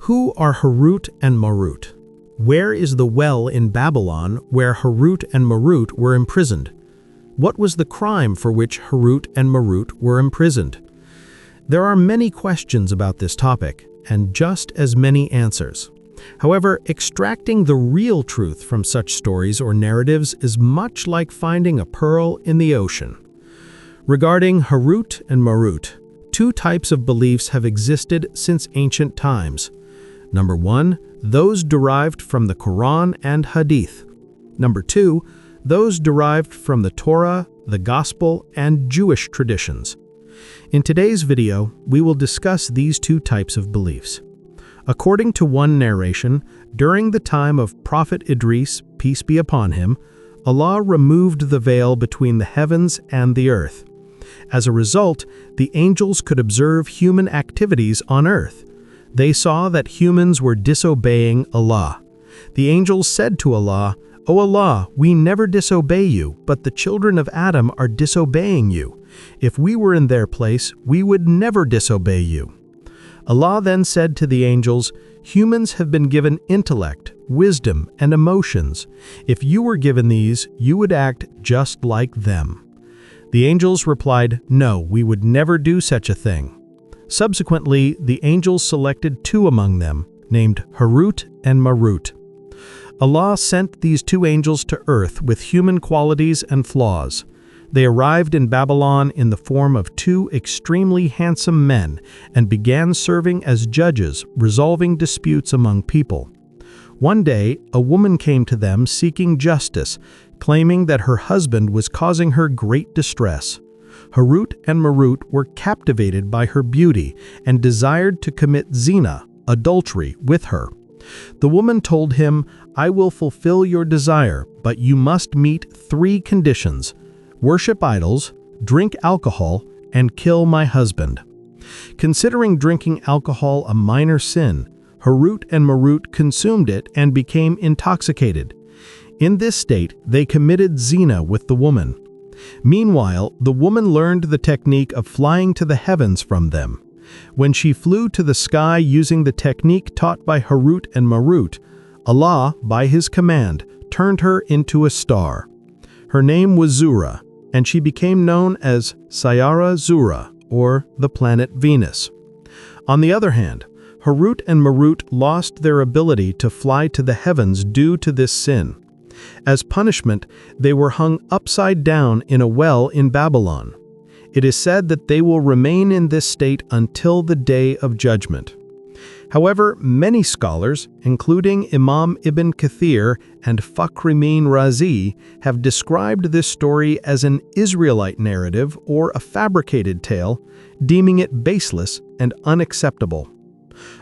Who are Harut and Marut? Where is the well in Babylon where Harut and Marut were imprisoned? What was the crime for which Harut and Marut were imprisoned? There are many questions about this topic, and just as many answers. However, extracting the real truth from such stories or narratives is much like finding a pearl in the ocean. Regarding Harut and Marut, two types of beliefs have existed since ancient times. Number one, those derived from the Quran and Hadith. Number two, those derived from the Torah, the Gospel, and Jewish traditions. In today's video, we will discuss these two types of beliefs. According to one narration, during the time of Prophet Idris, peace be upon him, Allah removed the veil between the heavens and the earth. As a result, the angels could observe human activities on earth. They saw that humans were disobeying Allah. The angels said to Allah, "O Allah, we never disobey you, but the children of Adam are disobeying you. If we were in their place, we would never disobey you." Allah then said to the angels, "Humans have been given intellect, wisdom, and emotions. If you were given these, you would act just like them." The angels replied, "No, we would never do such a thing." Subsequently, the angels selected two among them, named Harut and Marut. Allah sent these two angels to earth with human qualities and flaws. They arrived in Babylon in the form of two extremely handsome men and began serving as judges, resolving disputes among people. One day, a woman came to them seeking justice, claiming that her husband was causing her great distress. Harut and Marut were captivated by her beauty and desired to commit zina, adultery, with her. The woman told him, "I will fulfill your desire, but you must meet 3 conditions: worship idols, drink alcohol, and kill my husband." Considering drinking alcohol a minor sin, Harut and Marut consumed it and became intoxicated. In this state, they committed zina with the woman. Meanwhile, the woman learned the technique of flying to the heavens from them. When she flew to the sky using the technique taught by Harut and Marut, Allah, by His command, turned her into a star. Her name was Zura, and she became known as Sayara Zura, or the planet Venus. On the other hand, Harut and Marut lost their ability to fly to the heavens due to this sin. As punishment, they were hung upside down in a well in Babylon. It is said that they will remain in this state until the day of judgment. However, many scholars, including Imam Ibn Kathir and Fakhruddin Razi, have described this story as an Israelite narrative or a fabricated tale, deeming it baseless and unacceptable.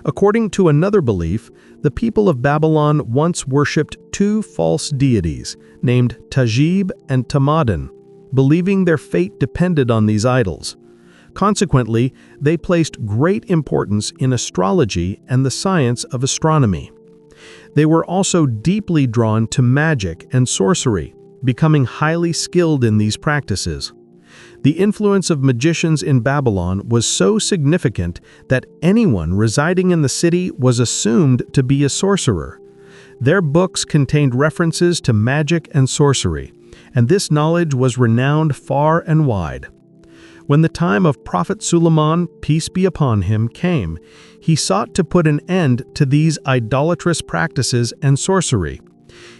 According to another belief, the people of Babylon once worshipped 2 false deities, named Tajib and Tamadan, believing their fate depended on these idols. Consequently, they placed great importance in astrology and the science of astronomy. They were also deeply drawn to magic and sorcery, becoming highly skilled in these practices. The influence of magicians in Babylon was so significant that anyone residing in the city was assumed to be a sorcerer. Their books contained references to magic and sorcery, and this knowledge was renowned far and wide. When the time of Prophet Sulaiman, peace be upon him, came, he sought to put an end to these idolatrous practices and sorcery.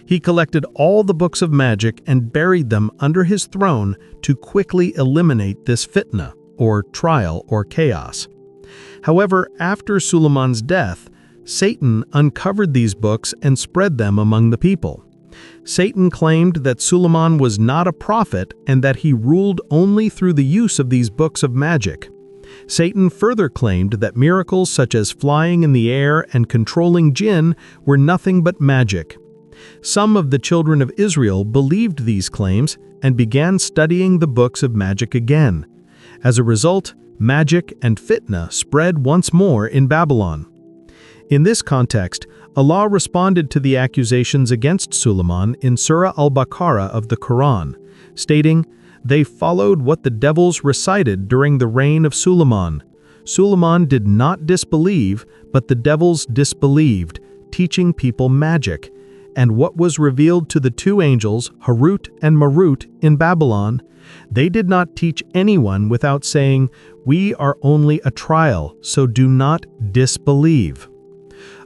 He collected all the books of magic and buried them under his throne to quickly eliminate this fitna, or trial or chaos. However, after Sulaiman's death, Satan uncovered these books and spread them among the people. Satan claimed that Sulaiman was not a prophet and that he ruled only through the use of these books of magic. Satan further claimed that miracles such as flying in the air and controlling jinn were nothing but magic. Some of the children of Israel believed these claims and began studying the books of magic again. As a result, magic and fitna spread once more in Babylon. In this context, Allah responded to the accusations against Sulaiman in Surah Al-Baqarah of the Quran, stating, "They followed what the devils recited during the reign of Sulaiman. Sulaiman did not disbelieve, but the devils disbelieved, teaching people magic. And what was revealed to the two angels, Harut and Marut, in Babylon, they did not teach anyone without saying, "We are only a trial, so do not disbelieve."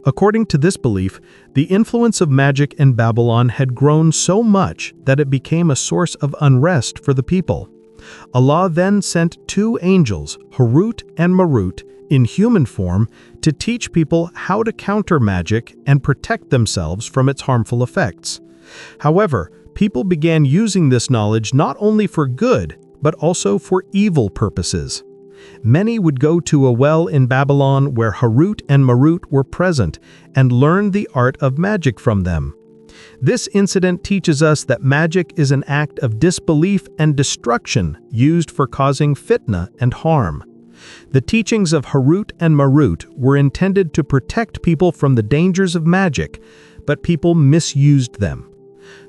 According to this belief, the influence of magic in Babylon had grown so much that it became a source of unrest for the people. Allah then sent two angels, Harut and Marut, in human form to teach people how to counter magic and protect themselves from its harmful effects. However, people began using this knowledge not only for good, but also for evil purposes. Many would go to a well in Babylon where Harut and Marut were present and learn the art of magic from them. This incident teaches us that magic is an act of disbelief and destruction used for causing fitna and harm. The teachings of Harut and Marut were intended to protect people from the dangers of magic, but people misused them.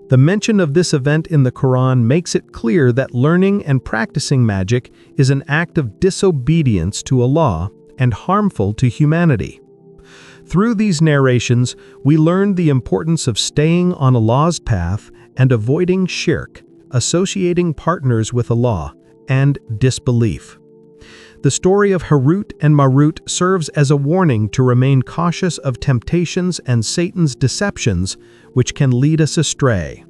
The mention of this event in the Quran makes it clear that learning and practicing magic is an act of disobedience to Allah and harmful to humanity. Through these narrations, we learn the importance of staying on Allah's path and avoiding shirk, associating partners with Allah, and disbelief. The story of Harut and Marut serves as a warning to remain cautious of temptations and Satan's deceptions, which can lead us astray.